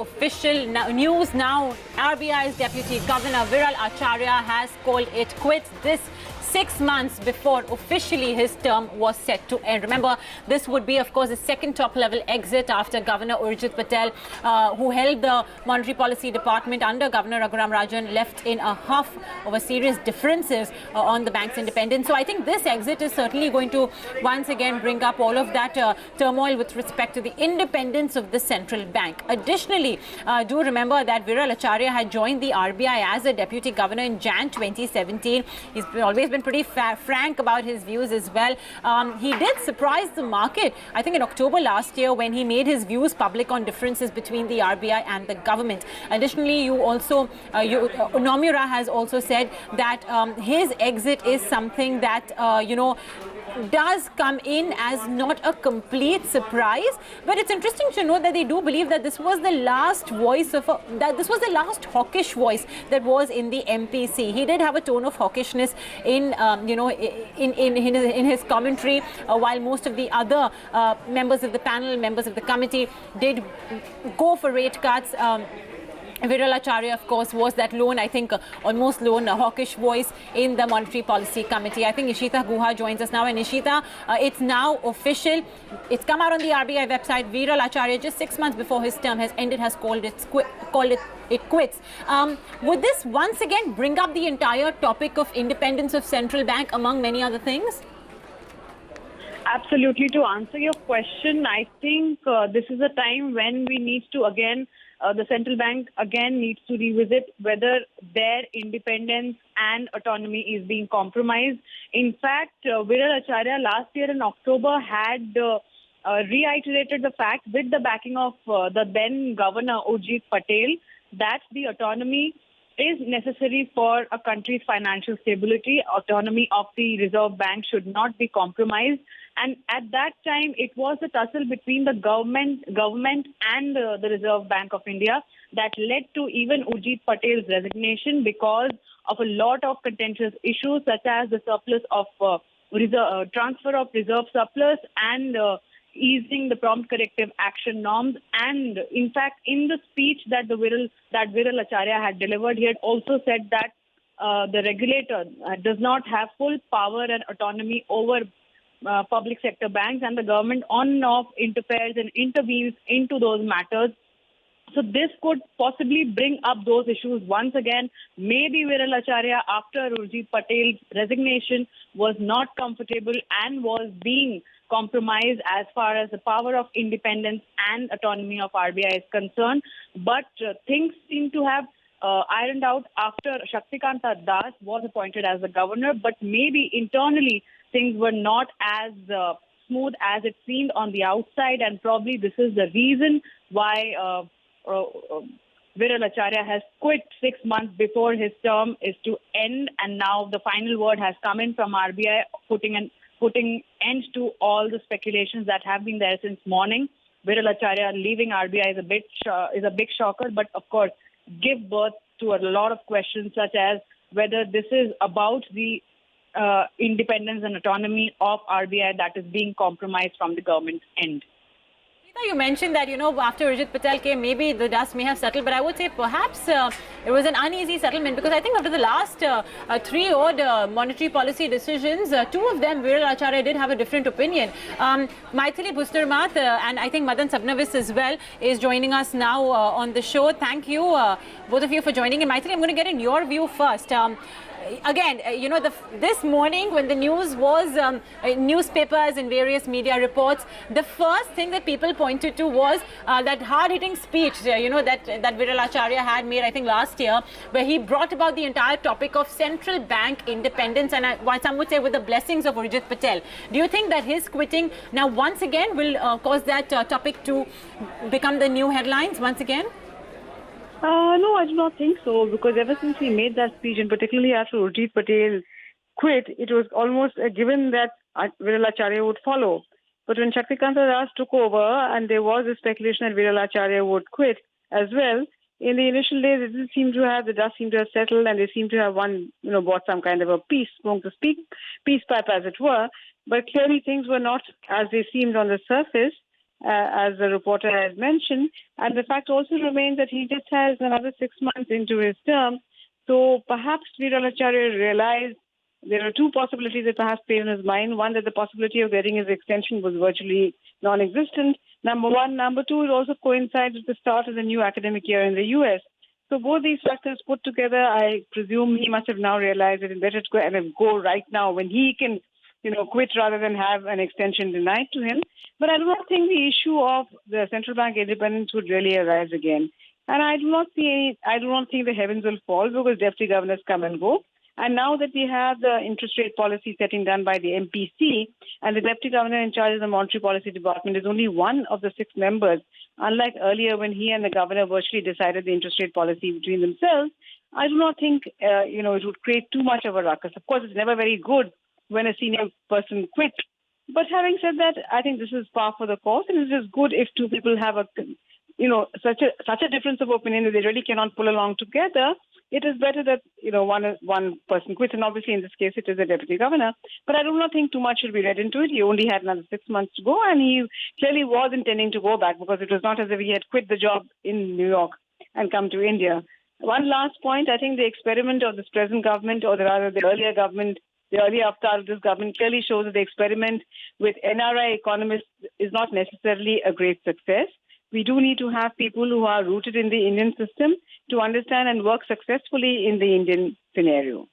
official news now. RBI's Deputy Governor Viral Acharya has called it quits this 6 months before officially his term was set to end. Remember, this would be, of course, the second top-level exit after Governor Urjit Patel, who held the Monetary Policy Department under Governor Raghuram Rajan, left in a huff over serious differences on the bank's independence. So I think this exit is certainly going to once again bring up all of that turmoil with respect to the independence of the central bank. Additionally, do remember that Viral Acharya had joined the RBI as a deputy governor in Jan 2017. He's always been pretty frank about his views as well. He did surprise the market, I think in October last year, when he made his views public on differences between the RBI and the government. Additionally, Nomura has also said that his exit is something that, does come in as not a complete surprise. But it's interesting to note that they do believe that this was the last voice of this was the last hawkish voice that was in the MPC. He did have a tone of hawkishness in his commentary, while most of the other members of the panel, members of the committee, did go for rate cuts. Viral Acharya, of course, was that lone, I think, almost lone, hawkish voice in the Monetary Policy Committee. I think Ishita Guha joins us now. And Ishita, it's now official. It's come out on the RBI website. Viral Acharya, just 6 months before his term has ended, has called it quits. Would this once again bring up the entire topic of independence of central bank, among many other things? Absolutely. To answer your question, I think this is a time when we need to the central bank again needs to revisit whether their independence and autonomy is being compromised. In fact, Viral Acharya last year in October had reiterated the fact, with the backing of the then Governor Urjit Patel, that the autonomy is necessary for a country's financial stability. Autonomy of the Reserve Bank should not be compromised. And at that time, it was a tussle between the government and the Reserve Bank of India that led to even Urjit Patel's resignation because of a lot of contentious issues, such as the surplus of transfer of reserve surplus and easing the prompt corrective action norms. And in fact, in the speech that Viral Acharya had delivered, he had also said that the regulator does not have full power and autonomy over public sector banks, and the government on and off interferes and intervenes into those matters. So this could possibly bring up those issues once again. Maybe Viral Acharya, after Urjit Patel's resignation, was not comfortable and was being compromised as far as the power of independence and autonomy of RBI is concerned. But things seem to have ironed out after Shaktikanta Das was appointed as the governor, but maybe internally things were not as smooth as it seemed on the outside, and probably this is the reason why Viral Acharya has quit 6 months before his term is to end, and now the final word has come in from RBI, putting end to all the speculations that have been there since morning. Viral Acharya leaving RBI is a big shocker, but of course give birth to a lot of questions, such as whether this is about the independence and autonomy of RBI that is being compromised from the government's end. You mentioned that, after Urjit Patel came, maybe the dust may have settled, but I would say perhaps it was an uneasy settlement, because I think after the last three odd monetary policy decisions, two of them, Viral Acharya did have a different opinion. Maithili Bustarmath and I think Madan Sabnavis as well is joining us now on the show. Thank you, both of you, for joining in. Maithili, I'm going to get in your view first. Again, this morning when the news was newspapers and various media reports, the first thing that people pointed to was that hard-hitting speech, that Viral Acharya had made, I think, last year, where he brought about the entire topic of central bank independence, and some would say with the blessings of Urjit Patel. Do you think that his quitting now once again will cause that topic to become the new headlines once again? No, I do not think so, because ever since he made that speech, and particularly after Urjit Patel quit, it was almost a given that Viral Acharya would follow. But when Shaktikanta Das took over, and there was a speculation that Viral Acharya would quit as well, in the initial days, it did seem to have, the dust seemed to have settled, and they seemed to have bought some kind of a peace pipe, as it were. But clearly things were not as they seemed on the surface. as the reporter has mentioned. And the fact also remains that he just has another 6 months into his term. So perhaps Viral Acharya realized there are two possibilities that perhaps played in his mind. One, that the possibility of getting his extension was virtually non-existent. Number one. Number two, it also coincides with the start of the new academic year in the U.S. So both these factors put together, I presume he must have now realized that it's better to go right now when he can, quit rather than have an extension denied to him. But I do not think the issue of the central bank independence would really arise again. And I do not think the heavens will fall because deputy governors come and go. And now that we have the interest rate policy setting done by the MPC, and the deputy governor in charge of the monetary policy department is only one of the 6 members, unlike earlier when he and the governor virtually decided the interest rate policy between themselves, I do not think it would create too much of a ruckus. Of course, it's never very good when a senior person quits. But having said that, I think this is par for the course, and it is good if two people have such a difference of opinion that they really cannot pull along together. It is better that one person quits, and obviously in this case it is a deputy governor. But I do not think too much should be read into it. He only had another 6 months to go, and he clearly was intending to go back because it was not as if he had quit the job in New York and come to India. One last point: I think the experiment of this present government, or rather the earlier government, the earlier avatar of this government, clearly shows that the experiment with NRI economists is not necessarily a great success. We do need to have people who are rooted in the Indian system to understand and work successfully in the Indian scenario.